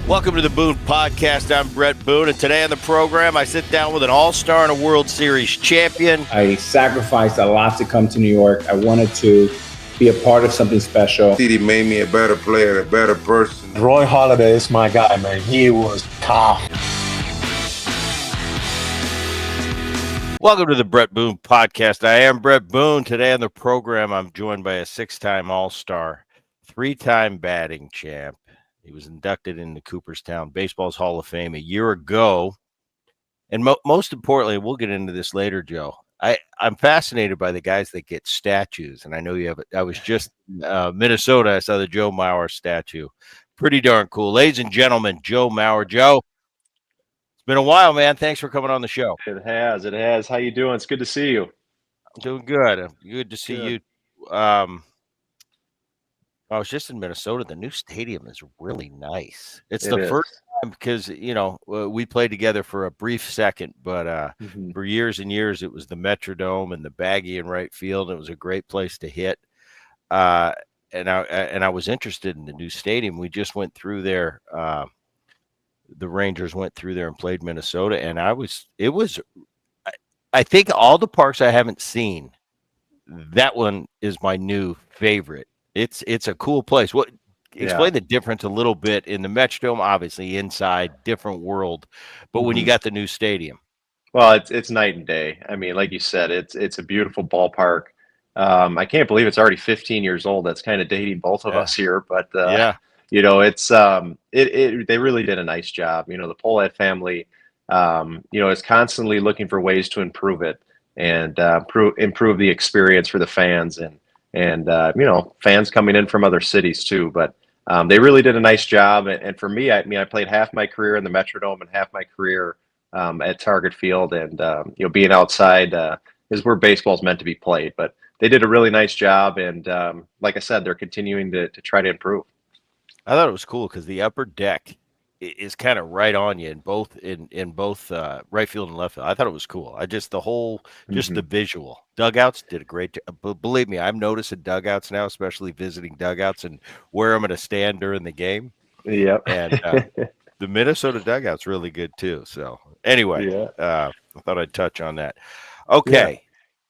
Welcome to the Boone Podcast. I'm Bret Boone, and today on the program, I sit down with an all-star and a World Series champion. I sacrificed a lot to come to New York. I wanted to be a part of something special. He made me a better player, a better person. Roy Halladay is my guy, man. He was tough. Welcome to the Bret Boone Podcast. I am Bret Boone. Today on the program, I'm joined by a six-time all-star, three-time batting champ. He was inducted into Cooperstown Baseball's Hall of Fame a year ago. And most importantly, we'll get into this later, Joe. I'm fascinated by the guys that get statues. And I know you have it. I was just Minnesota. I saw the Joe Mauer statue. Pretty darn cool. Ladies and gentlemen, Joe Mauer. Joe, it's been a while, man. Thanks for coming on the show. It has. How you doing? It's good to see you. I'm doing good. Good to see you. I was just in Minnesota. The new stadium is really nice. It's the first time because, we played together for a brief second, but for years and years, it was the Metrodome and the baggy in right field. It was a great place to hit. And I was interested in the new stadium. We just went through there. The Rangers went through there and played Minnesota. And I think all the parks I haven't seen, that one is my new favorite. It's a cool place. Explain the difference a little bit in the Metrodome, obviously inside, different world, but when you got the new stadium. Well, it's night and day. I mean, like you said, it's a beautiful ballpark. I can't believe it's already 15 years old. That's kind of dating both of us here, but it's they really did a nice job. The Pohlad family, is constantly looking for ways to improve it and improve the experience for the fans and fans coming in from other cities too. But they really did a nice job. And for me, I played half my career in the Metrodome and half my career at Target Field. And, being outside is where baseball's meant to be played. But they did a really nice job. And like I said, they're continuing to try to improve. I thought it was cool because the upper deck is kind of right on you in both right field and left field. I thought it was cool. The visual dugouts did a great job. Believe me, I'm noticing dugouts now, especially visiting dugouts and where I'm going to stand during the game. Yeah. And the Minnesota dugout's really good too. So anyway, I thought I'd touch on that. Okay. Yeah.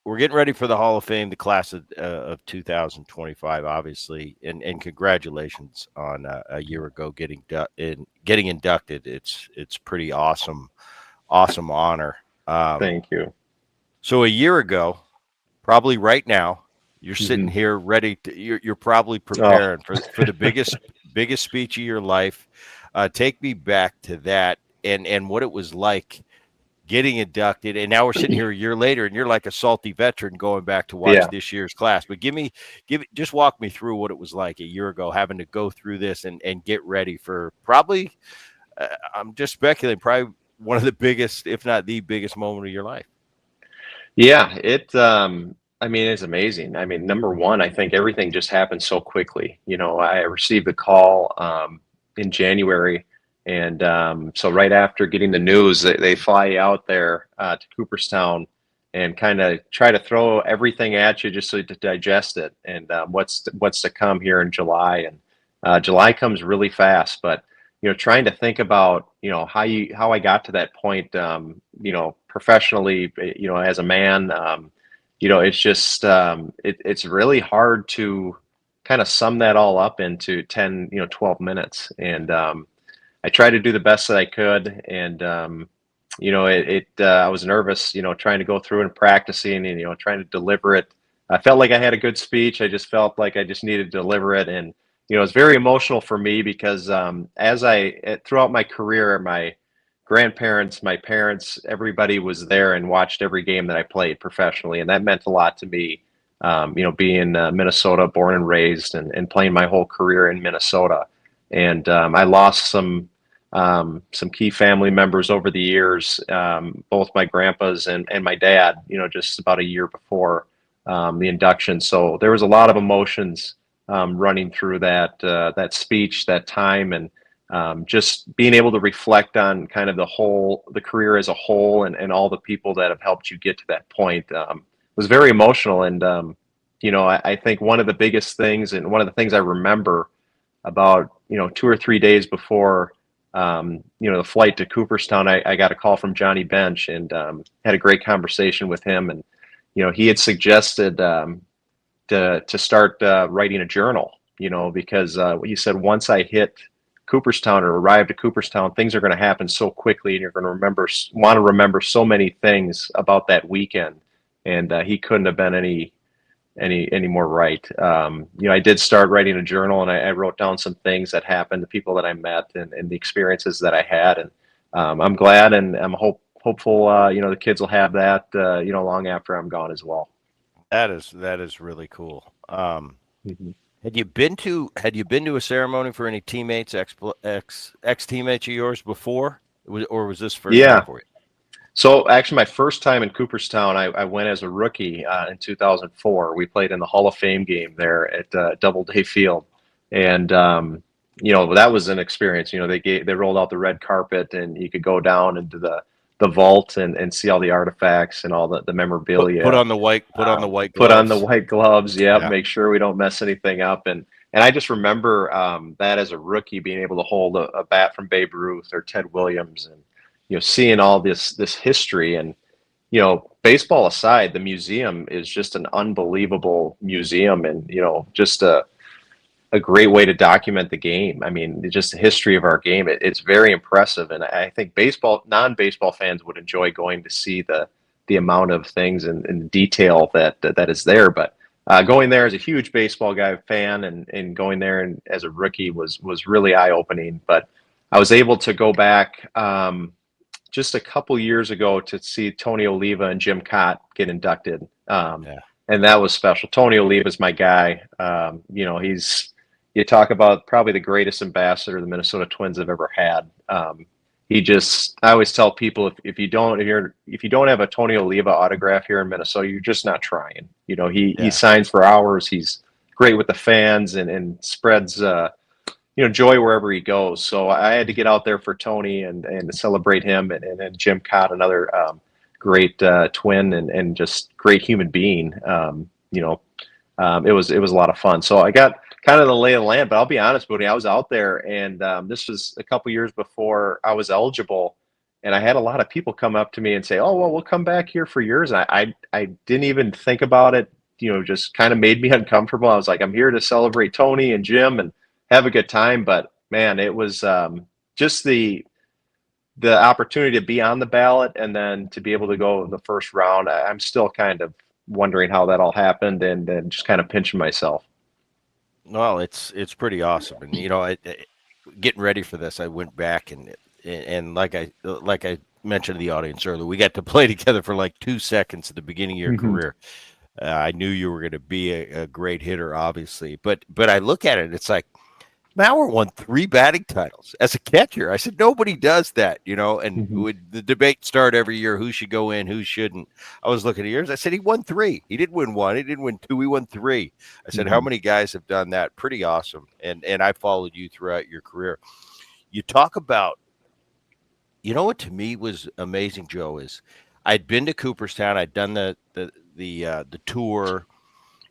We're getting ready for the Hall of Fame, the class of 2025, obviously, and congratulations on a year ago getting inducted. It's pretty awesome honor. Thank you. So a year ago, probably right now, you're sitting here ready to. You're probably preparing for the biggest speech of your life. Take me back to that and what it was like getting inducted, and now we're sitting here a year later, and you're like a salty veteran going back to watch this year's class. But just walk me through what it was like a year ago, having to go through this and get ready for probably, I'm just speculating, probably one of the biggest, if not the biggest moment of your life. Yeah, it's amazing. I mean, number one, I think everything just happened so quickly. I received a call in January. And so right after getting the news, they fly out there to Cooperstown and kind of try to throw everything at you just so to digest it and what's to come here in July. And July comes really fast, but trying to think about how I got to that point, professionally, as a man, it's just it's really hard to kind of sum that all up into 10 12 minutes. And I tried to do the best that I could, and I was nervous, trying to go through and practicing, and trying to deliver it. I felt like I had a good speech. I just felt like I just needed to deliver it, and it's very emotional for me because throughout my career, my grandparents, my parents, everybody was there and watched every game that I played professionally, and that meant a lot to me. Being Minnesota, born and raised, and playing my whole career in Minnesota, and I lost some key family members over the years, both my grandpas and my dad, just about a year before the induction. So there was a lot of emotions running through that speech, that time, and just being able to reflect on kind of the career as a whole and all the people that have helped you get to that point was very emotional. And, I think one of the biggest things and one of the things I remember about, 2 or 3 days before the flight to Cooperstown, I got a call from Johnny Bench and had a great conversation with him. And, he had suggested to start writing a journal, because he said, once I hit Cooperstown or arrived at Cooperstown, things are going to happen so quickly and you're going to want to remember so many things about that weekend. And he couldn't have been any more right. I did start writing a journal, and I wrote down some things that happened, the people that I met, and the experiences that I had. And I'm glad, and I'm hopeful. The kids will have that. Long after I'm gone as well. That is really cool. Mhm. Had you been to a ceremony for any teammates, ex teammates of yours before, or was this first time for you? So actually, my first time in Cooperstown, I went as a rookie in 2004. We played in the Hall of Fame game there at Doubleday Field, and that was an experience. They rolled out the red carpet, and you could go down into the vault and see all the artifacts and all the memorabilia. Put on the white gloves. Put on the white gloves. Yep, Yeah. Make sure we don't mess anything up. And I just remember that as a rookie, being able to hold a bat from Babe Ruth or Ted Williams, and seeing all this history. And baseball aside, the museum is just an unbelievable museum, and just a great way to document the game. I mean, just the history of our game. It's very impressive, and I think non-baseball fans would enjoy going to see the amount of things and detail that is there. But going there as a huge baseball fan and going there and as a rookie was really eye-opening. But I was able to go back just a couple years ago to see Tony Oliva and Jim Cott get inducted. And that was special. Tony Oliva is my guy. You talk about probably the greatest ambassador the Minnesota Twins have ever had. I always tell people, if you don't have a Tony Oliva autograph here in Minnesota, you're just not trying. He signs for hours. He's great with the fans and spreads joy wherever he goes. So I had to get out there for Tony and to celebrate him, and then Jim Cott, another great twin and just great human being. It was a lot of fun. So I got kind of the lay of the land, but I'll be honest, Booty, I was out there, and this was a couple years before I was eligible, and I had a lot of people come up to me and say, "Oh, well, we'll come back here for yours." And I didn't even think about it. Just kind of made me uncomfortable. I was like, I'm here to celebrate Tony and Jim and have a good time. But man, it was just the opportunity to be on the ballot and then to be able to go in the first round. I'm still kind of wondering how that all happened, and just kind of pinching myself. Well, it's pretty awesome. And getting ready for this, I went back and like I mentioned to the audience earlier, we got to play together for like 2 seconds at the beginning of your career. I knew you were going to be a great hitter, obviously, but I look at it, it's like, Mauer won 3 batting titles as a catcher. I said, nobody does that, and would the debate start every year, who should go in, who shouldn't. I was looking at yours. I said, he won 3. He didn't win 1. He didn't win 2. He won 3. I said, how many guys have done that? Pretty awesome. And I followed you throughout your career. You talk about, what to me was amazing, Joe, is I'd been to Cooperstown. I'd done the tour,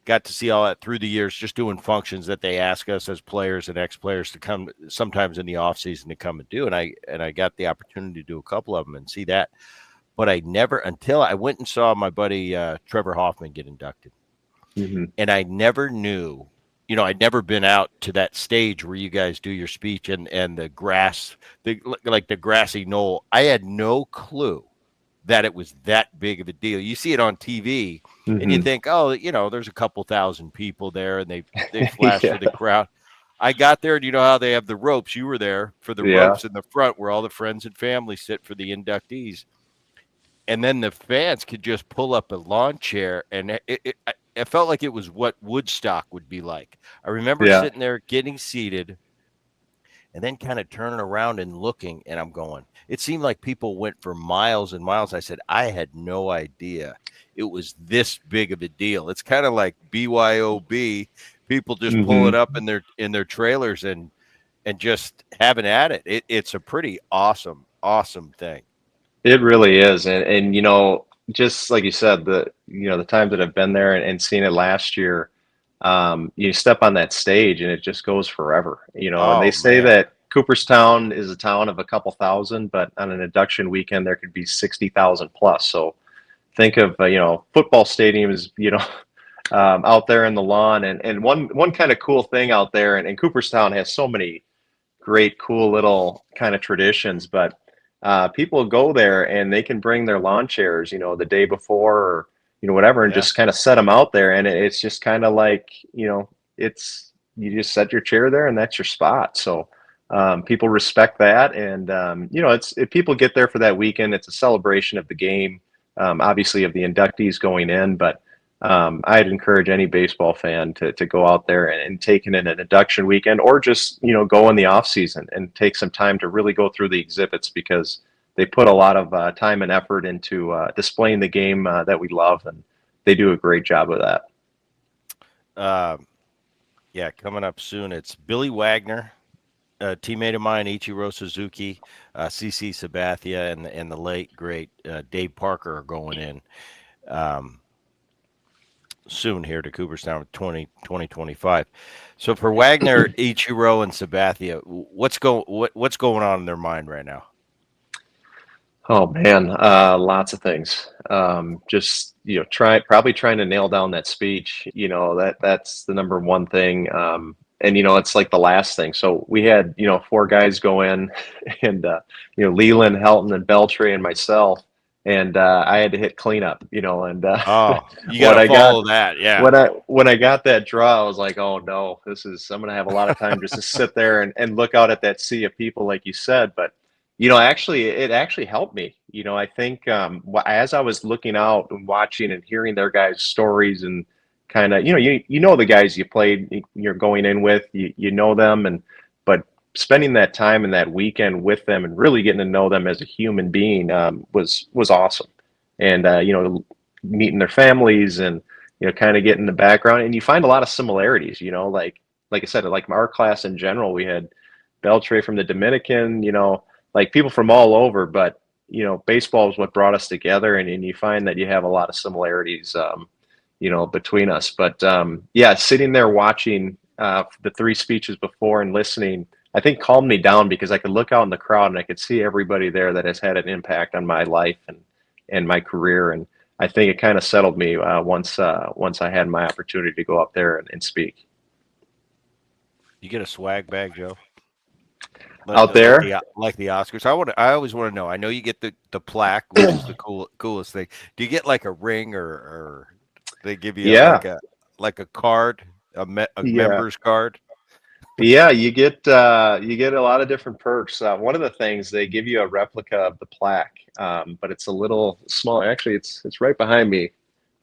got to see all that through the years, just doing functions that they ask us as players and ex-players to come sometimes in the off season to come and do. And I got the opportunity to do a couple of them and see that. But I never, until I went and saw my buddy Trevor Hoffman get inducted. And I never knew, I'd never been out to that stage where you guys do your speech and the grass, like the grassy knoll. I had no clue that it was that big of a deal. You see it on TV and you think, oh, there's a couple thousand people there and they flash for the crowd. I got there, and you know how they have the ropes. You were there for the ropes in the front where all the friends and family sit for the inductees. And then the fans could just pull up a lawn chair, and it felt like it was what Woodstock would be like. I remember sitting there getting seated and then kind of turning around and looking, and I'm going, it seemed like people went for miles and miles. I said, I had no idea it was this big of a deal. It's kind of like BYOB, people just pulling up in their trailers and just having at it. It's a pretty awesome thing. It really is. And just like you said, the times that I've been there and seen it last year, you step on that stage and it just goes forever, and they say that Cooperstown is a town of a couple thousand, but on an induction weekend, there could be 60,000 plus. So think of, football stadiums, out there in the lawn. And one kind of cool thing out there, and Cooperstown has so many great, cool little kind of traditions, but people go there and they can bring their lawn chairs, the day before or, whatever, and just kind of set them out there. And it's just kind of like, you just set your chair there and that's your spot. So people respect that. And, if people get there for that weekend, it's a celebration of the game, obviously of the inductees going in, but I'd encourage any baseball fan to go out there and take in an induction weekend, or just, go in the off season and take some time to really go through the exhibits, because they put a lot of time and effort into displaying the game that we love, and they do a great job of that. Yeah, coming up soon, it's Billy Wagner, a teammate of mine, Ichiro Suzuki, CC Sabathia, and the late, great Dave Parker are going in soon here to Cooperstown 2025. So for Wagner, Ichiro, and Sabathia, what's going on in their mind right now? Oh man, lots of things. Just probably trying to nail down that speech. That's the number one thing. And it's like the last thing. So we had 4 guys go in, and Leland, Helton, and Beltray, and myself, and I had to hit cleanup. And you got to follow that. Yeah. When I got that draw, I was like, oh no, I'm gonna have a lot of time just to sit there and look out at that sea of people, like you said. But it actually helped me. I think as I was looking out and watching and hearing their guys' stories, and kind of, the guys you played, you're going in with, you know them, but spending that time and that weekend with them and really getting to know them as a human being was awesome. And meeting their families and kind of getting the background, and you find a lot of similarities. Like I said, like our class in general, we had Beltray from the Dominican, like people from all over, but baseball is what brought us together, and you find that you have a lot of similarities between us. But sitting there watching the 3 speeches before and listening, I think calmed me down, because I could look out in the crowd and I could see everybody there that has had an impact on my life and my career. And I think it kind of settled me once I had my opportunity to go up there and speak. You get a swag bag, Joe? Out there, like the Oscars. I always want to know. I know you get the plaque, which is the coolest thing. Do you get like a ring, or they give you like a card, a member's card? Yeah, you get a lot of different perks. One of the things, they give you a replica of the plaque, but it's a little small. Actually, it's right behind me.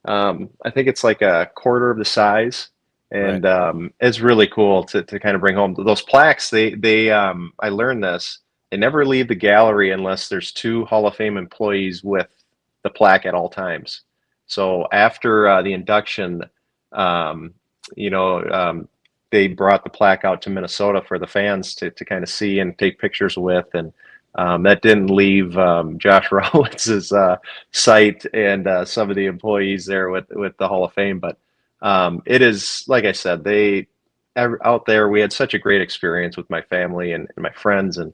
I think it's like a quarter of the size. And right. It's really cool to kind of bring home those plaques. They I learned this. They never leave the gallery unless there's 2 Hall of Fame employees with the plaque at all times. So after the induction, they brought the plaque out to Minnesota for the fans to kind of see and take pictures with. And that didn't leave Josh Rowitz's site and some of the employees there with the Hall of Fame. But it is, like I said, out there, we had such a great experience with my family and my friends, and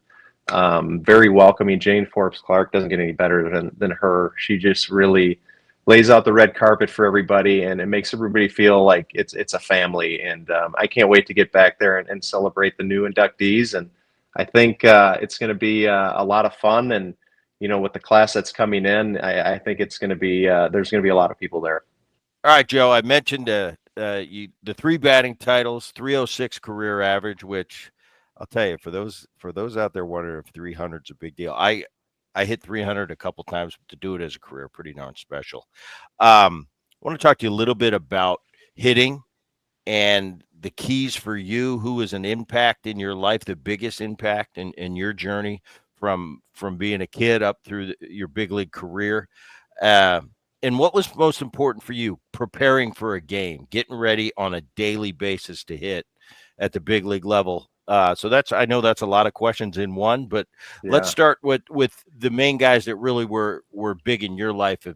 very welcoming. Jane Forbes Clark doesn't get any better than her. She just really lays out the red carpet for everybody, and it makes everybody feel like it's a family. And I can't wait to get back there and celebrate the new inductees. And I think it's going to be a lot of fun. And with the class that's coming in, I think it's going to be there's going to be a lot of people there. All right, Joe, I mentioned the 3 batting titles, 306 career average, which I'll tell you, for those out there wondering if 300 is a big deal, I hit 300 a couple times, but to do it as a career, pretty darn special. I want to talk to you a little bit about hitting and the keys for you. Who is an impact in your life, the biggest impact in your journey from being a kid up through your big league career? And what was most important for you preparing for a game, getting ready on a daily basis to hit at the big league level? So I know that's a lot of questions in one, but let's start with the main guys that really were big in your life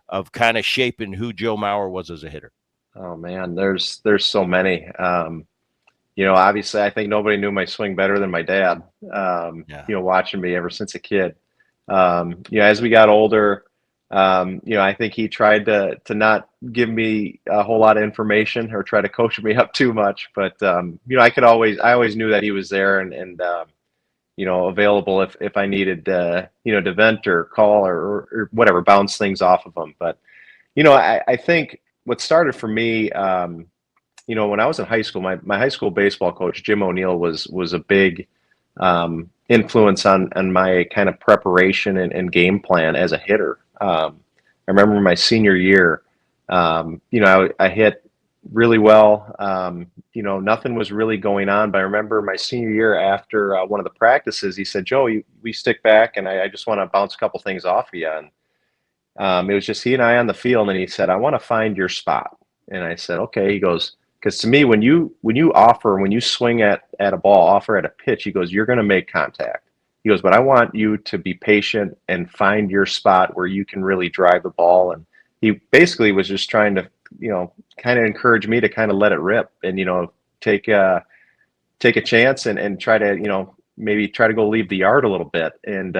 of kind of shaping who Joe Mauer was as a hitter. Oh man, there's so many. Obviously, I think nobody knew my swing better than my dad. Yeah. Watching me ever since a kid. As we got older, I think he tried to not give me a whole lot of information or try to coach me up too much. But I always knew that he was there and available if I needed to vent or call or whatever, bounce things off of him. But I think what started for me. When I was in high school, my high school baseball coach, Jim O'Neill, was a big influence on my kind of preparation and game plan as a hitter. I remember my senior year, I hit really well. Nothing was really going on, but I remember my senior year after one of the practices, he said, "Joe, we stick back, and I just want to bounce a couple things off of you." And it was just he and I on the field, and he said, "I want to find your spot." And I said, "Okay." He goes, because to me, when you swing at a ball, offer at a pitch, he goes, "You're going to make contact." He goes, "But I want you to be patient and find your spot where you can really drive the ball." And he basically was just trying to, kind of encourage me to kind of let it rip and, take a chance and try to, maybe try to go leave the yard a little bit. And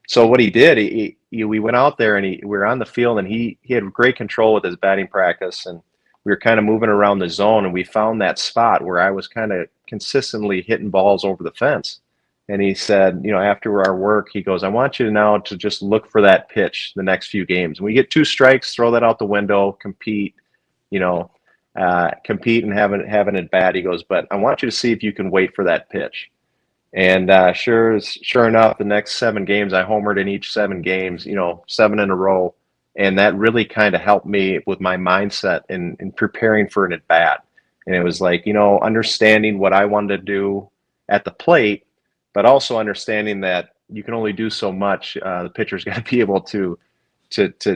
so what he did, we went out there and we were on the field, and he had great control with his batting practice, and we were kind of moving around the zone, and we found that spot where I was kind of consistently hitting balls over the fence. And he said, after our work, he goes, "I want you now to just look for that pitch the next few games. When we get 2 strikes, throw that out the window, compete, compete and have an at bat." He goes, "But I want you to see if you can wait for that pitch." And sure enough, the next 7 games, I homered in each 7 games, 7 in a row. And that really kind of helped me with my mindset in preparing for an at bat. And it was like, understanding what I wanted to do at the plate, but also understanding that you can only do so much. The pitcher's got to be able to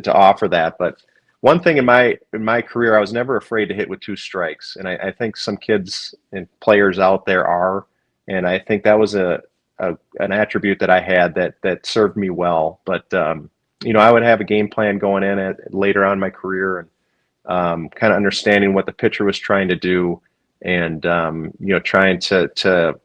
offer that. But one thing in my career, I was never afraid to hit with 2 strikes. And I think some kids and players out there are. And I think that was an attribute that I had that served me well. But I would have a game plan going in later on in my career, and kind of understanding what the pitcher was trying to do, and trying to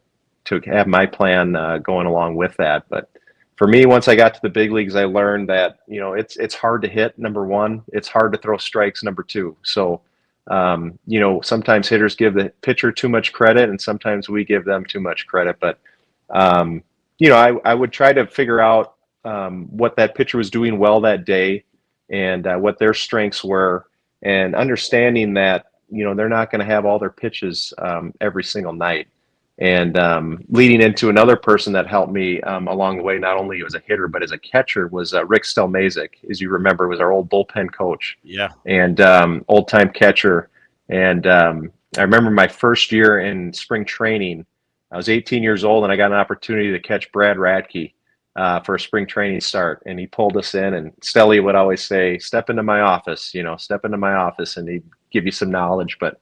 have my plan going along with that. But for me, once I got to the big leagues, I learned that it's hard to hit, number one. It's hard to throw strikes, number 2. So sometimes hitters give the pitcher too much credit, and sometimes we give them too much credit. But I would try to figure out what that pitcher was doing well that day, and what their strengths were, and understanding that they're not going to have all their pitches every single night. And leading into another person that helped me along the way, not only as a hitter but as a catcher, was Rick Stelmazik. As you remember, was our old bullpen coach. Yeah. And old time catcher. And I remember my first year in spring training. I was 18 years old, and I got an opportunity to catch Brad Radke for a spring training start. And he pulled us in, and Stelly would always say, "Step into my office, step into my office," and he'd give you some knowledge. But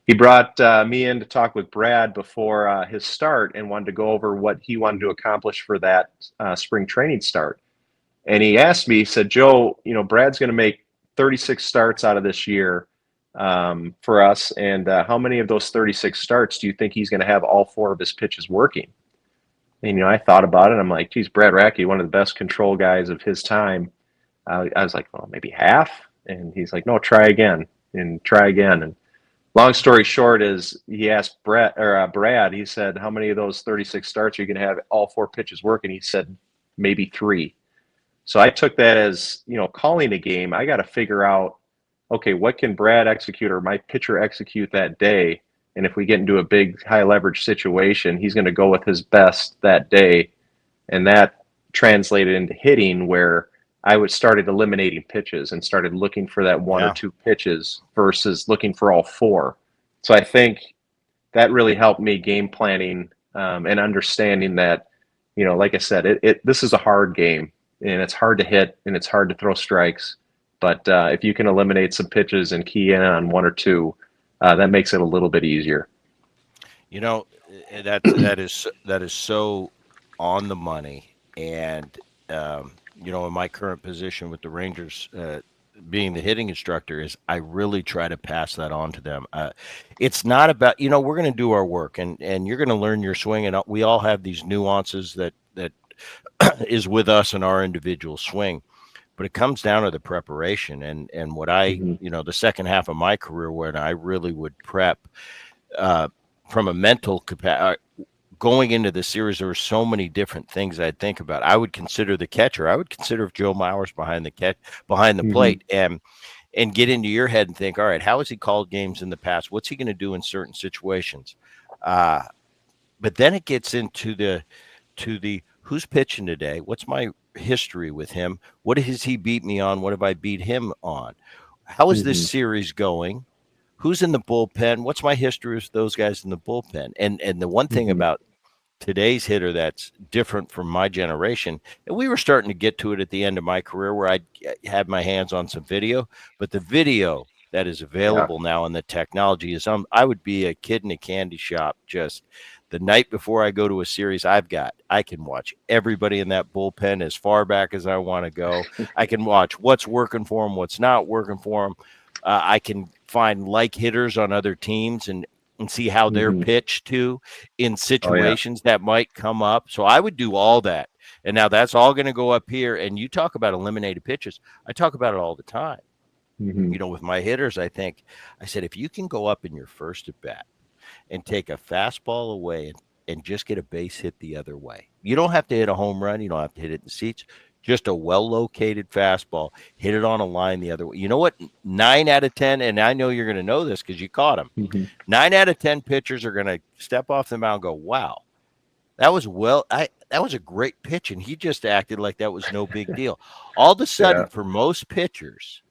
he brought me in to talk with Brad before his start, and wanted to go over what he wanted to accomplish for that spring training start. And he asked me, he said, "Joe, Brad's going to make 36 starts out of this year for us. And how many of those 36 starts do you think he's going to have all 4 of his pitches working?" And, I thought about it. I'm like, geez, Brad Radke, one of the best control guys of his time. I was like, well, maybe half. And he's like, "No, try again and try again." And long story short is he asked Brad, he said, "How many of those 36 starts are you going to have all 4 pitches working?" He said, "Maybe 3. So I took that as, calling a game. I got to figure out, okay, what can Brad execute or my pitcher execute that day? And if we get into a big high leverage situation, he's going to go with his best that day. And that translated into hitting, where I would started eliminating pitches and started looking for that 1 or 2 pitches versus looking for all 4. So I think that really helped me game planning and understanding that, like I said, this is a hard game, and it's hard to hit and it's hard to throw strikes. But if you can eliminate some pitches and key in on 1 or 2, that makes it a little bit easier. That is so on the money. And in my current position with the Rangers, being the hitting instructor is I really try to pass that on to them. It's not about, we're going to do our work and you're going to learn your swing. And we all have these nuances that is with us in our individual swing, but it comes down to the preparation and what the second half of my career when I really would prep from a mental capacity. Going into the series, there were so many different things I'd think about. I would consider the catcher. I would consider if Joe Mauer's behind the plate, and get into your head and think, all right, how has he called games in the past? What's he going to do in certain situations? But then it gets into the who's pitching today? What's my history with him? What has he beat me on? What have I beat him on? How is this series going? Who's in the bullpen? What's my history with those guys in the bullpen? And the one thing about today's hitter that's different from my generation, and we were starting to get to it at the end of my career where I had my hands on some video, but the video that is available now and the technology is I would be a kid in a candy shop just the night before I go to a series. I can watch everybody in that bullpen as far back as I want to go. I can watch what's working for them, what's not working for them. I can find hitters on other teams and see how they're pitched to in situations that might come up. So I would do all that. And now that's all going to go up here. And you talk about eliminated pitches. I talk about it all the time. With my hitters, I said, if you can go up in your first at bat and take a fastball away and just get a base hit the other way. You don't have to hit a home run. You don't have to hit it in the seats. Just a well-located fastball, hit it on a line the other way. You know what? 9 out of 10, and I know you're going to know this because you caught him. 9 out of 10 pitchers are going to step off the mound and go, wow, that was a great pitch, and he just acted like that was no big deal. All of a sudden, for most pitchers,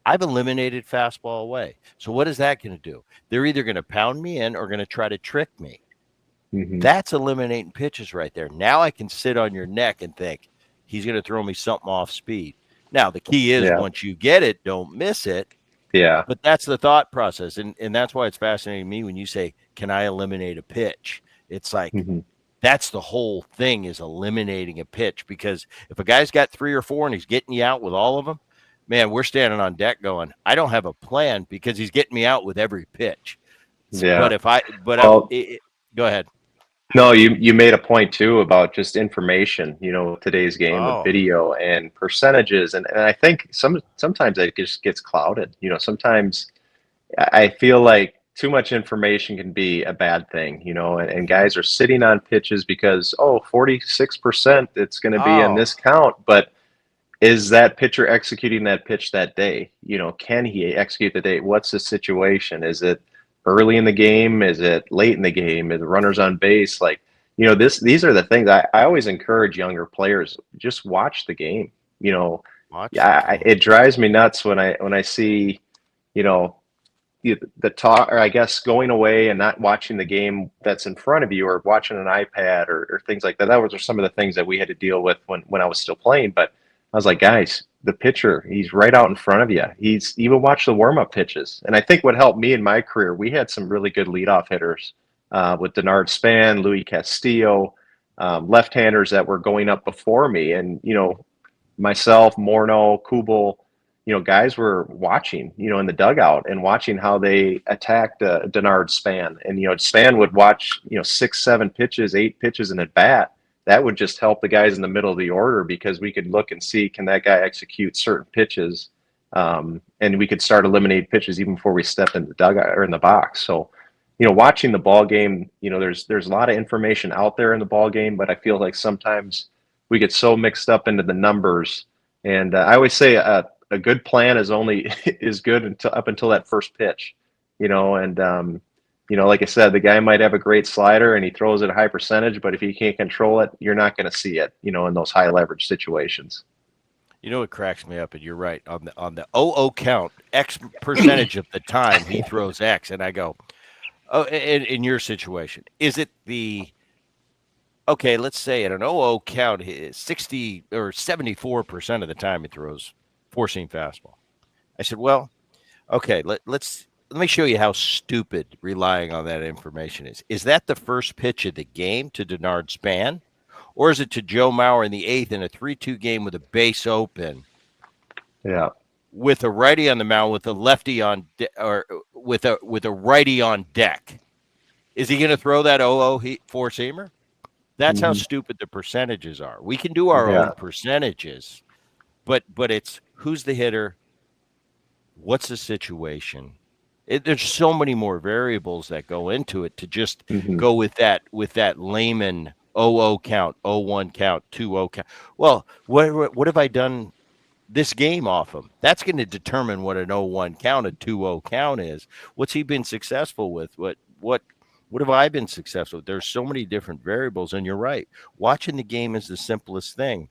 I've eliminated fastball away. So what is that going to do? They're either going to pound me in or going to try to trick me. That's eliminating pitches right there. Now I can sit on your neck and think, he's going to throw me something off speed. Now, the key is once you get it, don't miss it. Yeah. But that's the thought process. And that's why it's fascinating to me when you say, can I eliminate a pitch? It's like that's the whole thing is eliminating a pitch. Because if a guy's got 3 or 4 and he's getting you out with all of them, man, we're standing on deck going, I don't have a plan because he's getting me out with every pitch. Yeah. Go ahead. No, you made a point too about just information, today's game with video and percentages. And I think sometimes it just gets clouded. Sometimes I feel like too much information can be a bad thing, and guys are sitting on pitches because, 46% it's going to be in this count. But is that pitcher executing that pitch that day? Can he execute the day? What's the situation? Is it early in the game? Is it late in the game? Is the runners on base? These are the things I always encourage younger players. Just watch the game. It drives me nuts when I see, the talk, or I guess going away and not watching the game that's in front of you, or watching an iPad or things like that. That was some of the things that we had to deal with when I was still playing. But I was like, guys, the pitcher, he's right out in front of you. He's even watched the warm-up pitches. And I think what helped me in my career, we had some really good leadoff hitters with Denard Span, Louis Castillo, left-handers that were going up before me. And, myself, Morneau, Kubel, guys were watching, in the dugout and watching how they attacked Denard Span. And, Span would watch, 6, 7 pitches, 8 pitches in at bat. That would just help the guys in the middle of the order because we could look and see, can that guy execute certain pitches? And we could start eliminating pitches even before we step in the dugout or in the box. So, watching the ball game, there's a lot of information out there in the ball game, but I feel like sometimes we get so mixed up into the numbers. And I always say a good plan is good up until that first pitch, and like I said, the guy might have a great slider and he throws it a high percentage, but if he can't control it, you're not going to see it, in those high leverage situations. It cracks me up, and you're right on the 0-0 count, X percentage of the time he throws X, and I go, oh, in your situation, is it let's say at an 0-0 count, 60 or 74% of the time he throws four-seam fastball. I said, well, okay, let me show you how stupid relying on that information is. Is that the first pitch of the game to Denard Span? Or is it to Joe Mauer in the 8th in a 3-2 game with a base open? Yeah. with a righty on the mound, with a lefty on or with a righty on deck, is he going to throw that 0-0 four seamer? That's how stupid the percentages are. We can do our own percentages, but it's who's the hitter, what's the situation. There's so many more variables that go into it to just go with that layman 0-0 count, 0-1 count, 2-0 count. Well, what have I done this game off him? That's going to determine what an 0-1 count, a 2-0 count is. What's he been successful with? What have I been successful with? There's so many different variables, and you're right. Watching the game is the simplest thing.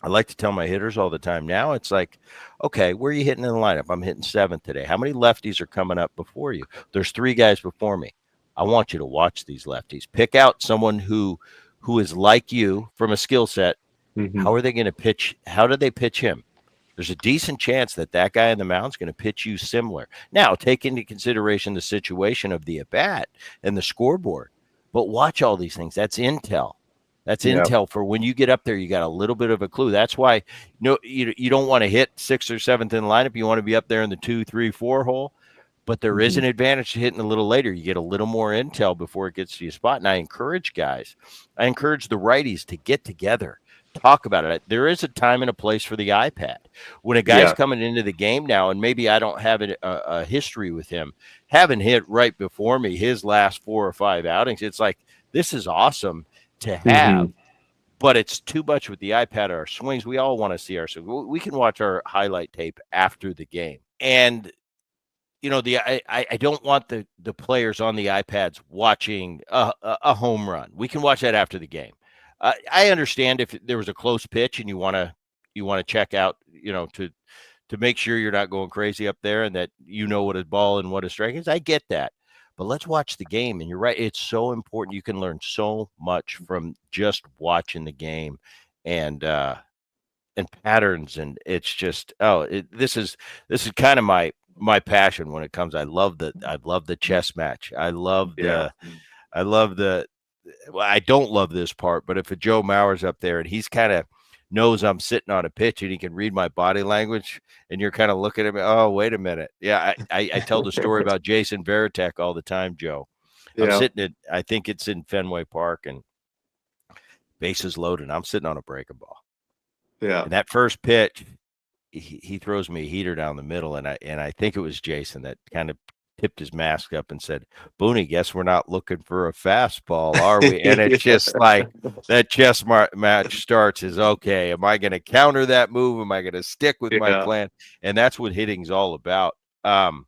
I like to tell my hitters all the time. Now it's like, okay, where are you hitting in the lineup? I'm hitting 7th today. How many lefties are coming up before you? There's 3 guys before me. I want you to watch these lefties. Pick out someone who is like you from a skill set. How are they going to pitch? How do they pitch him? There's a decent chance that guy in the mound is going to pitch you similar. Now, take into consideration the situation of the at-bat and the scoreboard. But watch all these things. That's intel. That's intel for when you get up there, you got a little bit of a clue. That's why you don't want to hit 6th or 7th in the lineup. You want to be up there in the 2, 3, 4 hole. But there is an advantage to hitting a little later. You get a little more intel before it gets to your spot. And I encourage the righties to get together, talk about it. There is a time and a place for the iPad. When a guy's coming into the game now, and maybe I don't have a history with him, having hit right before me his last 4 or 5 outings, it's like, this is awesome to have, but it's too much with the iPad or our swings. We all want to see our swings. We can watch our highlight tape after the game. And, I don't want the players on the iPads watching a home run. We can watch that after the game. I understand if there was a close pitch and you want to check out, to make sure you're not going crazy up there and that what a ball and what a strike is. I get that. But let's watch the game. And you're right. It's so important. You can learn so much from just watching the game and patterns. And it's just, this is kind of my passion when it comes. I love the chess match. I don't love this part, but if a Joe Mauer's up there and he's kind of knows I'm sitting on a pitch and he can read my body language and you're kind of looking at me, oh, wait a minute. Yeah, I tell the story about Jason Varitek all the time, Joe. I'm sitting I think it's in Fenway Park and bases loaded. I'm sitting on a breaking ball. Yeah. And that first pitch, he throws me a heater down the middle, and I think it was Jason that kind of tipped his mask up and said, Boone, guess we're not looking for a fastball, are we? And it's just like that chess match starts is, okay, am I going to counter that move? Am I going to stick with my plan? And that's what hitting's all about. Well,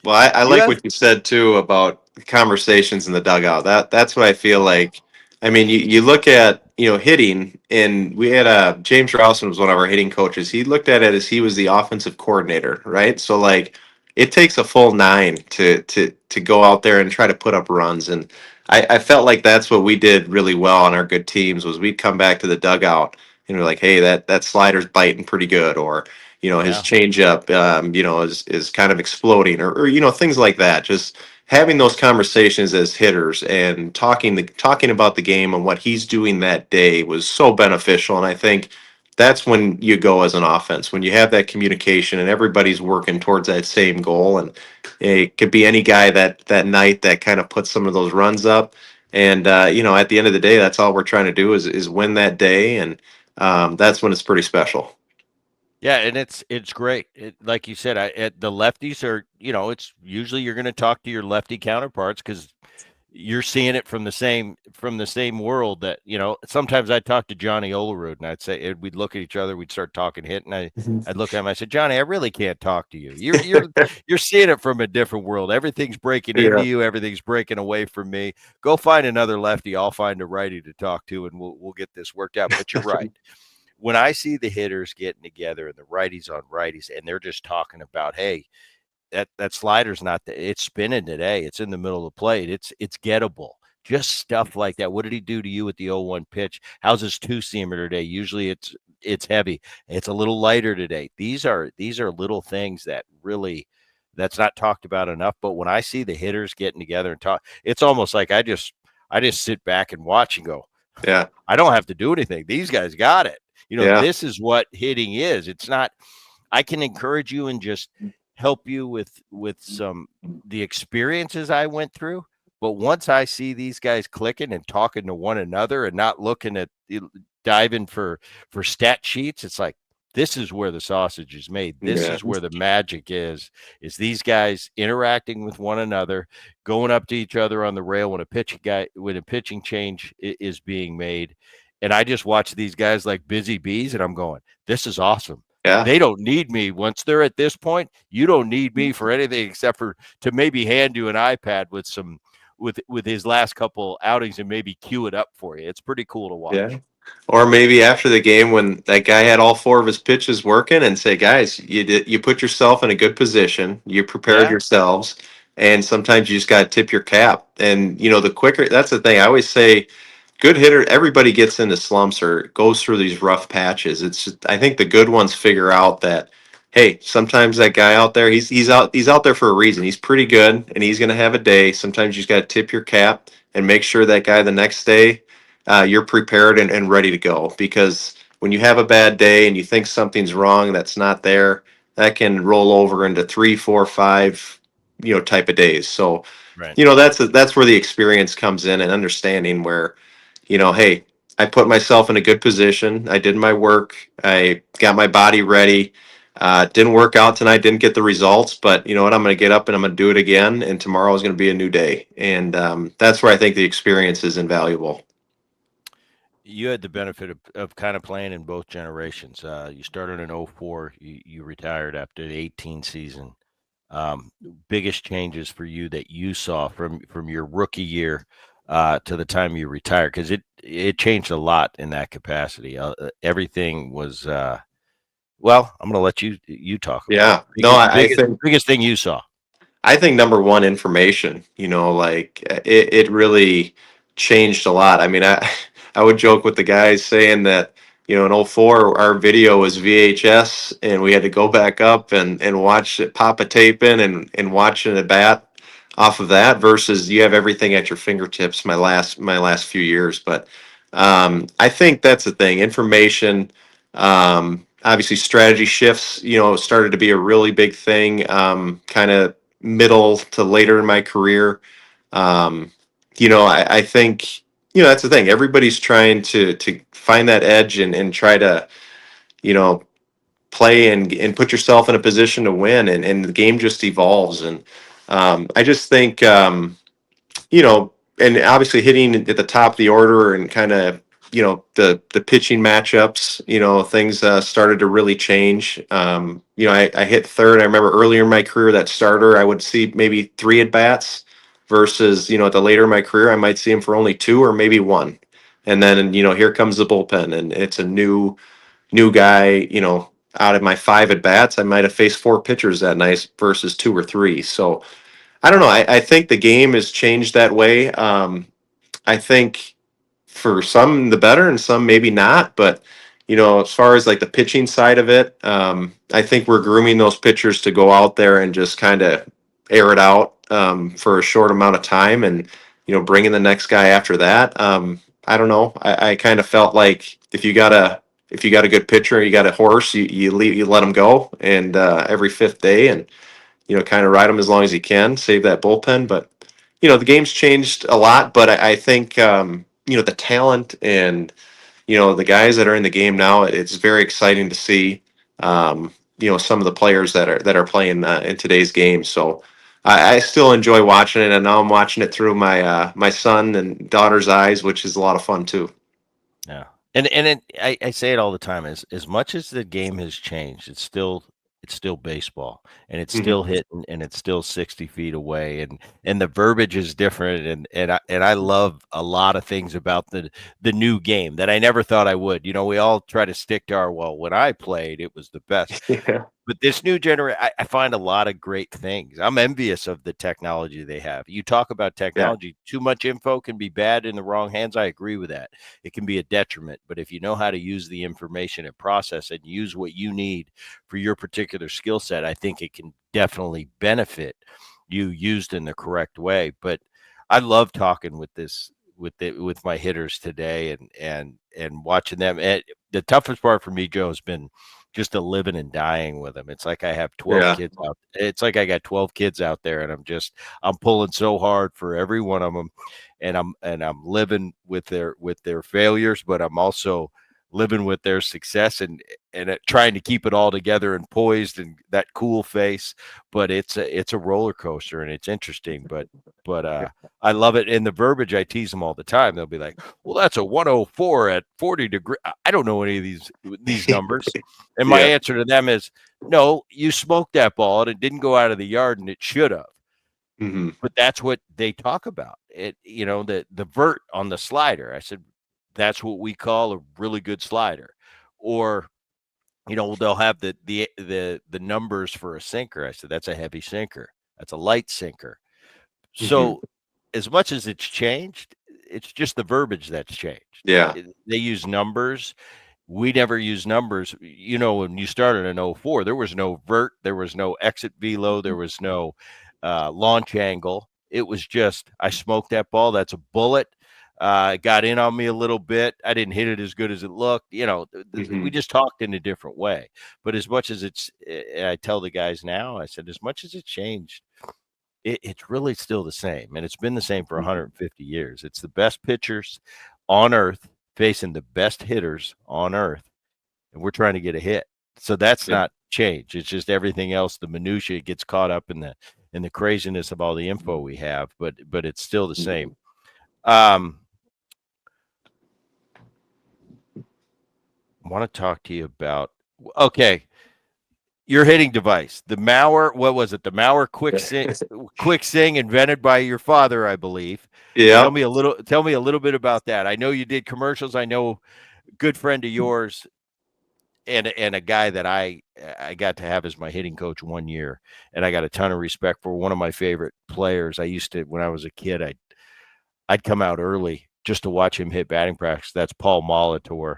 I like what you said too about conversations in the dugout. That's what I feel like. I mean, you look at, hitting, and we had James Rousen was one of our hitting coaches. He looked at it as he was the offensive coordinator, right? So like, it takes a full 9 to go out there and try to put up runs. And I felt like that's what we did really well on our good teams was we'd come back to the dugout and we're like, hey, that slider's biting pretty good, or his changeup is kind of exploding, or things like that. Just having those conversations as hitters and talking about the game and what he's doing that day was so beneficial. And I think that's when you go as an offense, when you have that communication and everybody's working towards that same goal. And it could be any guy that night that kind of puts some of those runs up. And, at the end of the day, that's all we're trying to do is win that day. And that's when it's pretty special. Yeah, and it's great. Like you said, the lefties are, it's usually you're going to talk to your lefty counterparts because you're seeing it from the same world that, sometimes I talk to Johnny Olerud and I'd say, we'd look at each other, we'd start talking hit. And I'd look at him, I said, Johnny, I really can't talk to you. You're seeing it from a different world. Everything's breaking into you. Everything's breaking away from me. Go find another lefty. I'll find a righty to talk to and we'll get this worked out. But you're right. When I see the hitters getting together and the righties on righties, and they're just talking about, hey, that slider's it's spinning today. It's in the middle of the plate. It's gettable. Just stuff like that. What did he do to you with the 0-1 pitch? How's his 2-seamer today? Usually it's heavy. It's a little lighter today. These are little things that really that's not talked about enough. But when I see the hitters getting together and talk, it's almost like I just sit back and watch and go, yeah, I don't have to do anything. These guys got it. This is what hitting is. It's not. I can encourage you and just help you with some the experiences I went through. But once I see these guys clicking and talking to one another and not looking at diving for stat sheets, it's like this is where the sausage is made. This Yeah. is where the magic is these guys interacting with one another, going up to each other on the rail when a pitching change is being made. And I just watch these guys like busy bees, and I'm going, this is awesome. Yeah. They don't need me. Once they're at this point, you don't need me for anything except for to maybe hand you an iPad with some with his last couple outings and maybe cue it up for you. It's pretty cool to watch. Yeah. Or maybe after the game when that guy had all 4 of his pitches working and say, guys, you put yourself in a good position, you prepared Yeah. yourselves, and sometimes you just got to tip your cap. And, the quicker, that's the thing. I always say, good hitter, everybody gets into slumps or goes through these rough patches. It's just, I think the good ones figure out that, hey, sometimes that guy out there, he's out there for a reason. He's pretty good and he's going to have a day. Sometimes you just got to tip your cap and make sure that guy the next day, you're prepared and ready to go, because when you have a bad day and you think something's wrong that's not there, that can roll over into 3, 4, 5, type of days. So, Right. that's where the experience comes in and understanding where, hey, I put myself in a good position. I did my work. I got my body ready. Didn't work out tonight, didn't get the results, but you know what? I'm going to get up and I'm going to do it again. And tomorrow is going to be a new day. And that's where I think the experience is invaluable. You had the benefit of kind of playing in both generations. You started in 04. You retired after the 18 season. Biggest changes for you that you saw from your rookie year to the time you retired, because it changed a lot in that capacity. Everything was well. I'm going to let you talk about Yeah. it. No, I think Biggest thing you saw. number one, information, like it really changed a lot. I mean, I would joke with the guys saying that, in '04, our video was VHS and we had to go back up and watch it, pop a tape in and watch an at bat off of that versus you have everything at your fingertips my last few years. But I think that's the thing. Information, obviously strategy shifts, started to be a really big thing, kind of middle to later in my career. I think, that's the thing. Everybody's trying to find that edge and try to, you know, play and put yourself in a position to win. And the game just evolves. And I just think, and obviously hitting at the top of the order and kind of, the pitching matchups, things started to really change. I hit third. I remember earlier in my career, that starter, I would see maybe 3 at bats versus, at the later in my career, I might see him for only 2 or maybe 1. And then, here comes the bullpen and it's a new guy, out of my 5 at bats, I might have faced 4 pitchers that night versus 2 or 3. So, I don't know. I think the game has changed that way. I think for some the better and some maybe not. But as far as like the pitching side of it, I think we're grooming those pitchers to go out there and just kind of air it out for a short amount of time, and bringing the next guy after that. I don't know. I kind of felt like if you got a good pitcher, you got a horse, you let him go, and every 5th day, and kind of ride him as long as you can, save that bullpen. But, the game's changed a lot, but I think, the talent and, the guys that are in the game now, it's very exciting to see, some of the players that are playing in today's game. So I still enjoy watching it, and now I'm watching it through my son and daughter's eyes, which is a lot of fun too. Yeah. I say it all the time. As much as the game has changed, it's still baseball, and it's Mhm. still hitting, and it's still 60 feet away, and the verbiage is different, and I love a lot of things about the new game that I never thought I would. We all try to stick to when I played, it was the best. Yeah. But this new generation, I find a lot of great things. I'm envious of the technology they have. You talk about Yeah. technology, too much info can be bad in the wrong hands. I agree with that. It can be a detriment. But if you know how to use the information and process and use what you need for your particular skill set, I think it can definitely benefit you used in the correct way. But I love talking with my hitters today and watching them. And the toughest part for me, Joe, has been just a living and dying with them. It's like I have 12 Yeah. kids out. It's like I got 12 kids out there, and I'm pulling so hard for every one of them, and I'm living with their failures, but I'm also living with their success and trying to keep it all together and poised and that cool face. But it's a roller coaster, and it's interesting, but I love it. In the verbiage, I tease them all the time. They'll be like, well, that's a 104 at 40 degrees. I don't know any of these numbers. And my Yeah. answer to them is, no, you smoked that ball and it didn't go out of the yard and it should have. Mm-hmm. But that's what they talk about. The vert on the slider. I said, that's what we call a really good slider. Or, they'll have the numbers for a sinker. I said, that's a heavy sinker. That's a light sinker. So as much as it's changed, it's just the verbiage that's changed. Yeah. They use numbers. We never use numbers. When you started in 04, there was no vert, there was no exit velo, there was no launch angle. It was just, I smoked that ball. That's a bullet. It got in on me a little bit. I didn't hit it as good as it looked. We just talked in a different way. But as much as I tell the guys now, I said, as much as it's changed, it's really still the same. And it's been the same for 150 years. It's the best pitchers on earth facing the best hitters on earth. And we're trying to get a hit. So that's not change. It's just everything else. The minutia gets caught up in the craziness of all the info we have, but it's still the same. I want to talk to you about, your hitting device, the Mauer. What was it? The Mauer quick sing invented by your father, I believe. Yeah. Tell me a little bit about that. I know you did commercials. I know a good friend of yours and a guy that I got to have as my hitting coach one year, and I got a ton of respect for one of my favorite players. I used to, when I was a kid, I'd come out early just to watch him hit batting practice. That's Paul Molitor,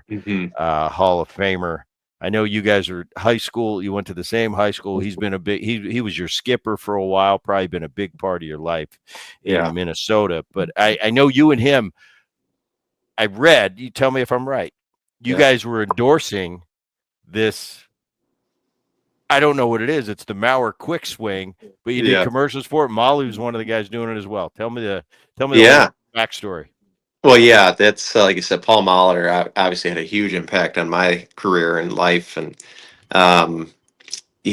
Hall of Famer. I know you guys are high school. You went to the same high school. He's been he was your skipper for a while, probably been a big part of your life in Minnesota. But I know you and him, I read, you tell me if I'm right, you guys were endorsing this. I don't know what it is. It's the Mauer quick swing, but you did commercials for it. Molly was one of the guys doing it as well. Tell me the backstory. Well, yeah, that's like I said, Paul Mahler obviously had a huge impact on my career and life, and he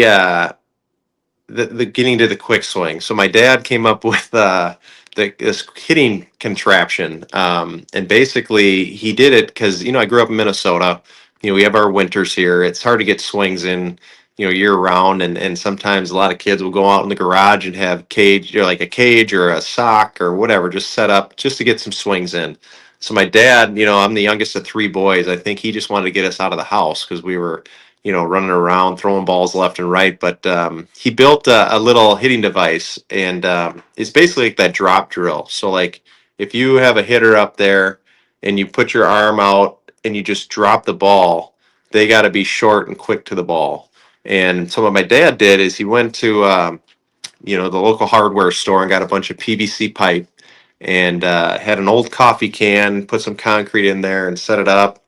the getting to the quick swing. So my dad came up with this hitting contraption, and basically he did it because I grew up in Minnesota. We have our winters here. It's hard to get swings in, year round, and sometimes a lot of kids will go out in the garage and have cage, or like a cage or a sock or whatever, just set up just to get some swings in. So my dad, I'm the youngest of three boys. I think he just wanted to get us out of the house because we were running around, throwing balls left and right. But he built a little hitting device, and it's basically like that drop drill. So, like, if you have a hitter up there and you put your arm out and you just drop the ball, they got to be short and quick to the ball. And so, what my dad did is he went to, the local hardware store and got a bunch of PVC pipe and had an old coffee can, put some concrete in there and set it up.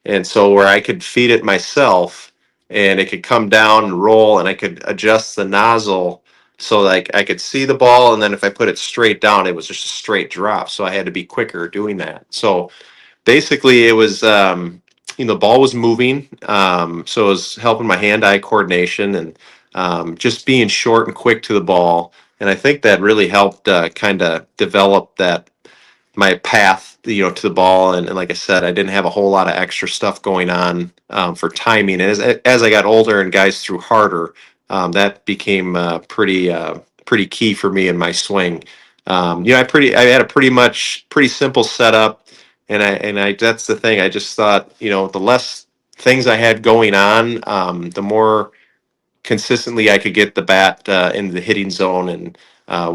And so, where I could feed it myself, and it could come down and roll, and I could adjust the nozzle so like I could see the ball, and then if I put it straight down, it was just a straight drop. So I had to be quicker doing that. So basically, it was the ball was moving, so it was helping my hand-eye coordination and just being short and quick to the ball. And I think that really helped kind of develop that my path, to the ball. And like I said, I didn't have a whole lot of extra stuff going on for timing. And as I got older and guys threw harder, that became pretty key for me in my swing. I had a pretty simple setup, and I that's the thing. I just thought, the less things I had going on, the more consistently I could get the bat in the hitting zone and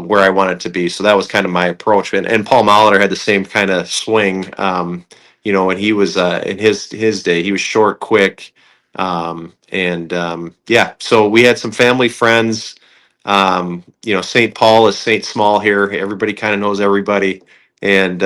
where I wanted to be. So that was kind of my approach. And Paul Molitor had the same kind of swing. When he was in his day, he was short, quick, So we had some family friends. St. Paul is St. Small here. Everybody kind of knows everybody. And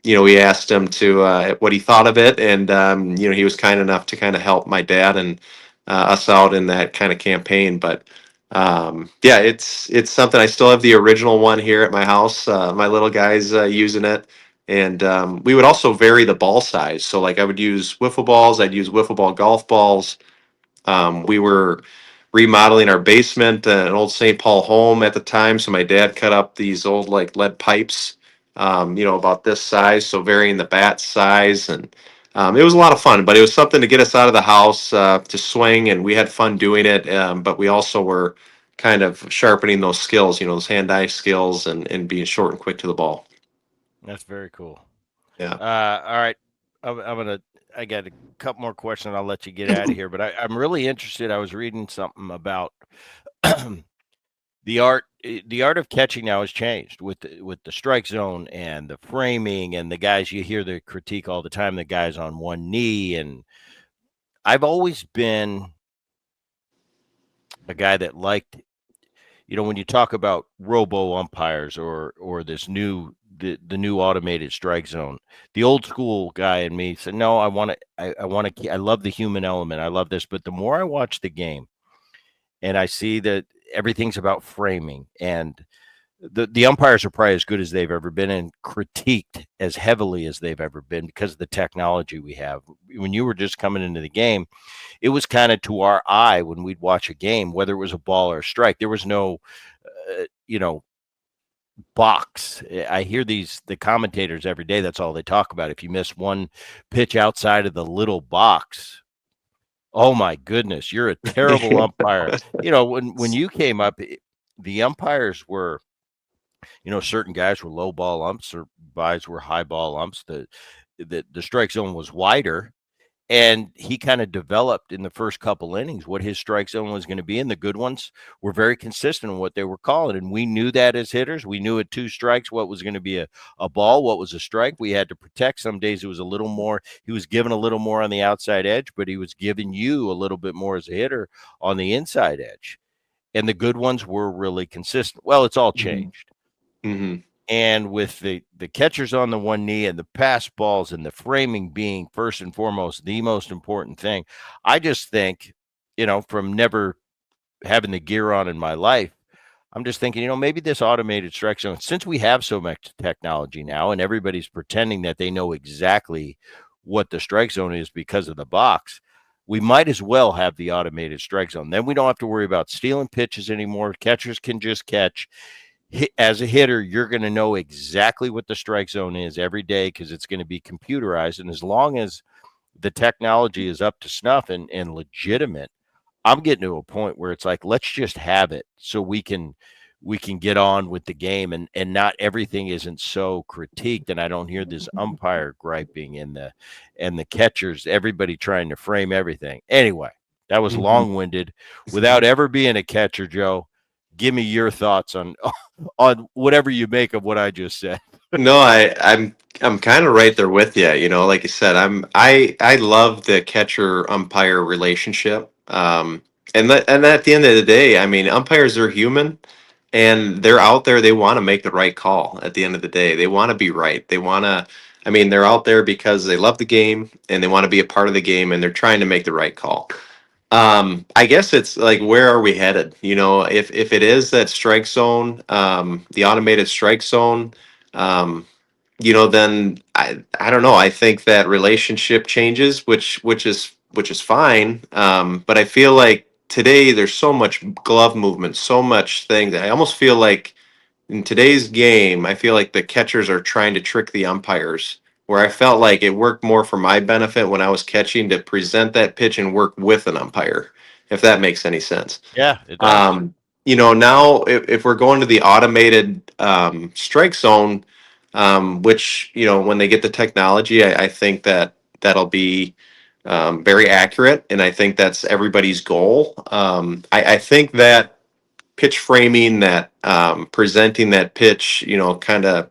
we asked him to what he thought of it, and he was kind enough to kind of help my dad and us out in that kind of campaign. But yeah, it's something. I still have the original one here at my house. My little guy's using it, and we would also vary the ball size. So like I would use wiffle balls, I'd use wiffle ball golf balls. We were remodeling our basement, an old St. Paul home at the time. So my dad cut up these old like lead pipes, about this size. So varying the bat size, and it was a lot of fun. But it was something to get us out of the house to swing, and we had fun doing it. But we also were kind of sharpening those skills, those hand-eye skills, and being short and quick to the ball. That's very cool. Yeah. All right. I got a couple more questions. I'll let you get out of here, but I'm really interested. I was reading something about the art of catching now has changed with the strike zone and the framing and the guys. You hear the critique all the time, the guys on one knee. And I've always been a guy that liked, when you talk about robo umpires or this new the new automated strike zone, the old school guy in me said, no, I want to, I love the human element. I love this. But the more I watch the game and I see that everything's about framing, and the umpires are probably as good as they've ever been and critiqued as heavily as they've ever been because of the technology we have. When you were just coming into the game, it was kind of to our eye when we'd watch a game, whether it was a ball or a strike. There was no, box. I hear the commentators every day. That's all they talk about. If you miss one pitch outside of the little box, oh my goodness, you're a terrible umpire. When you came up, the umpires were, certain guys were low ball umps, or guys were high ball umps. The strike zone was wider, and he kind of developed in the first couple innings what his strike zone was going to be. And the good ones were very consistent in what they were calling. And we knew that as hitters. We knew at 2 strikes what was going to be a ball, what was a strike. We had to protect. Some days it was a little more. He was given a little more on the outside edge, but he was giving you a little bit more as a hitter on the inside edge. And the good ones were really consistent. Well, it's all changed. Mm-hmm. And with the catchers on the one knee and the pass balls and the framing being first and foremost the most important thing, I just think, from never having the gear on in my life, I'm just thinking, maybe this automated strike zone, since we have so much technology now and everybody's pretending that they know exactly what the strike zone is because of the box, we might as well have the automated strike zone. Then we don't have to worry about stealing pitches anymore. Catchers can just catch. As a hitter, you're going to know exactly what the strike zone is every day because it's going to be computerized. And as long as the technology is up to snuff and legitimate, I'm getting to a point where it's like, let's just have it so we can get on with the game, and not everything isn't so critiqued. And I don't hear this umpire griping and the catchers, everybody trying to frame everything. Anyway, that was long-winded. Without ever being a catcher, Joe, give me your thoughts on whatever you make of what I just said. No, I'm kind of right there with you. Like you said, I love the catcher umpire relationship. And at the end of the day, I mean, umpires are human, and they're out there. They want to make the right call. At the end of the day, they want to be right. They want to. I mean, they're out there because they love the game and they want to be a part of the game, and they're trying to make the right call. I guess it's like, where are we headed? If it is that strike zone, the automated strike zone, um, then I don't know. I think that relationship changes, which is fine. But I feel like today there's so much glove movement, so much thing that I almost feel like in today's game, I feel like the catchers are trying to trick the umpires. Where I felt like it worked more for my benefit when I was catching to present that pitch and work with an umpire, if that makes any sense. Yeah, it does. Now if we're going to the automated strike zone, which when they get the technology, I think that'll be very accurate, and I think that's everybody's goal. I think that pitch framing, that presenting that pitch, kind of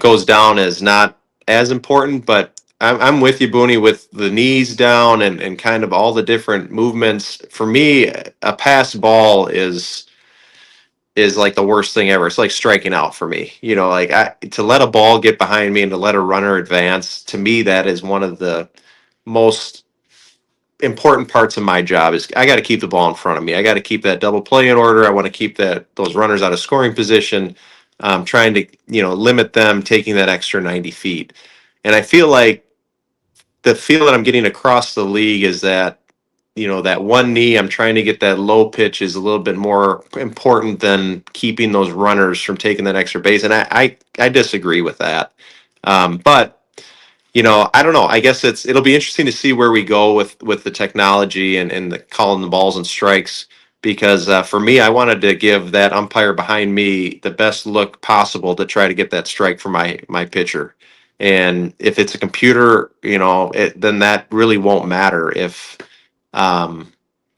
goes down as not as important. But I'm with you, Booney, with the knees down and kind of all the different movements. For me, a pass ball is is like the worst thing ever. It's like striking out for me. You know, like to let a ball get behind me and to let a runner advance, to me, that is one of the most important parts of my job. Is I got to keep the ball in front of me. I got to keep that double play in order. I want to keep those runners out of scoring position. Trying to, limit them taking that extra 90 feet. And I feel like the feel that I'm getting across the league is that, that one knee, I'm trying to get that low pitch is a little bit more important than keeping those runners from taking that extra base. And I disagree with that. But I don't know. I guess it'll be interesting to see where we go with the technology and the calling the balls and strikes. Because for me, I wanted to give that umpire behind me the best look possible to try to get that strike for my pitcher. And if it's a computer, then that really won't matter if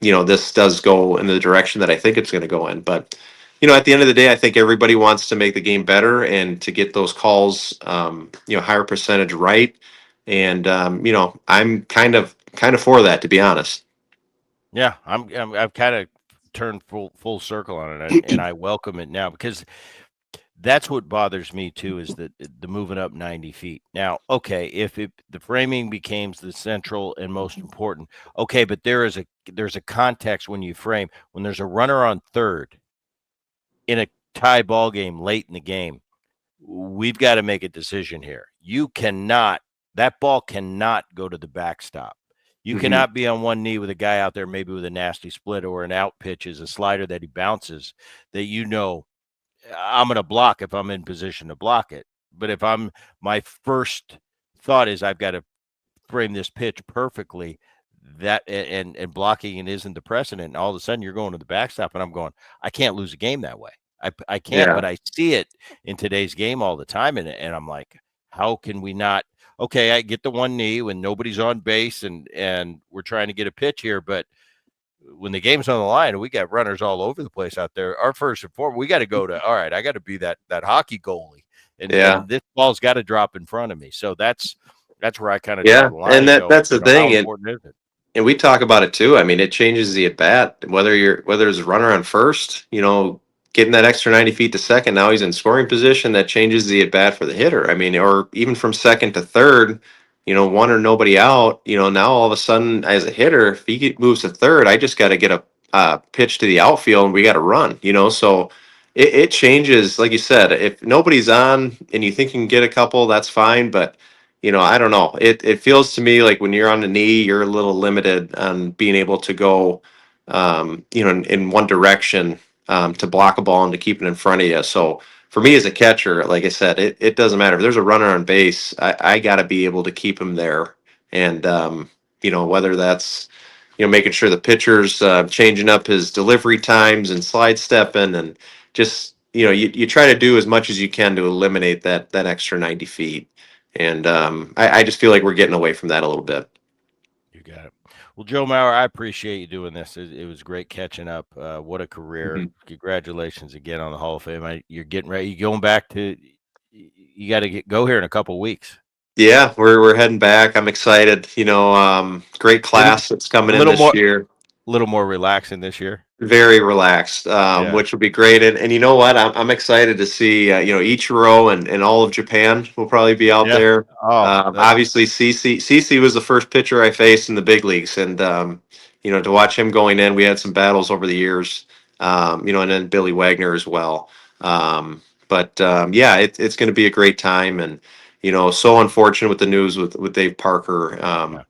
this does go in the direction that I think it's going to go in. But at the end of the day, I think everybody wants to make the game better and to get those calls, higher percentage right. And I'm kind of for that, to be honest. Yeah, I've kind of turned full circle on it, and I welcome it now, because that's what bothers me too, is that the moving up 90 feet. Now, okay, if the framing becomes the central and most important, okay, but there's a context when you frame, when there's a runner on third in a tie ball game late in the game. We've got to make a decision here. That ball cannot go to the backstop. You cannot be on one knee with a guy out there, maybe with a nasty split or an out pitch is a slider that he bounces, that I'm going to block if I'm in position to block it. But if my first thought is I've got to frame this pitch perfectly, that and blocking it isn't the precedent. And all of a sudden you're going to the backstop, and I'm going, I can't lose a game that way. I can't, Yeah. But I see it in today's game all the time. And I'm like, how can we not? Okay, I get the one knee when nobody's on base and we're trying to get a pitch here, but when the game's on the line and we got runners all over the place out there, our first and foremost, we got to go to, all right, I got to be that hockey goalie, and this ball's got to drop in front of me. So that's where I kind of draw the line. And that's the thing. How important is it? And we talk about it too. I mean, it changes the at bat. Whether there's a runner on first, getting that extra 90 feet to second, now he's in scoring position. That changes the at bat for the hitter. I mean, or even from second to third, one or nobody out. Now all of a sudden, as a hitter, if he moves to third, I just got to get a pitch to the outfield, and we got to run. So it changes. Like you said, if nobody's on and you think you can get a couple, that's fine. But I don't know. It feels to me like when you're on the knee, you're a little limited on being able to go, in one direction, to block a ball and to keep it in front of you. So for me as a catcher, like I said, it doesn't matter if there's a runner on base. I got to be able to keep him there, and whether that's making sure the pitcher's changing up his delivery times and slide stepping, and just you try to do as much as you can to eliminate that extra 90 feet. And I just feel like we're getting away from that a little bit. You got it. Well, Joe Mauer, I appreciate you doing this. It was great catching up. What a career. Congratulations again on the Hall of Fame. You're getting ready. You're going back to – you got to go here in a couple of weeks. Yeah, we're heading back. I'm excited. Great class that's coming in this year. A little more relaxing this year. Very relaxed, which would be great. And you know what? I'm excited to see, Ichiro and all of Japan will probably be out there. Obviously, CC was the first pitcher I faced in the big leagues. And, to watch him going in, we had some battles over the years, and then Billy Wagner as well. It's going to be a great time. And, so unfortunate with the news with Dave Parker,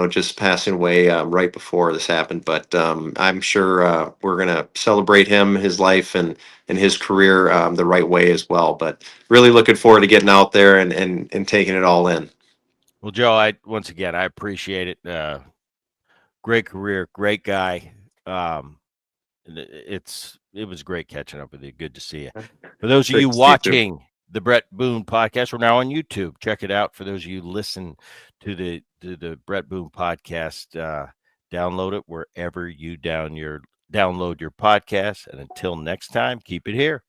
just passing away right before this happened. But I'm sure we're going to celebrate him, his life, and his career the right way as well. But really looking forward to getting out there and taking it all in. Well, Joe, once again, I appreciate it. Great career, great guy. It was great catching up with you. Good to see you. For those of you watching the Bret Boone podcast, we're now on YouTube. Check it out. For those of you listen to the Bret Boone podcast, download it wherever you download your podcast. And until next time, keep it here.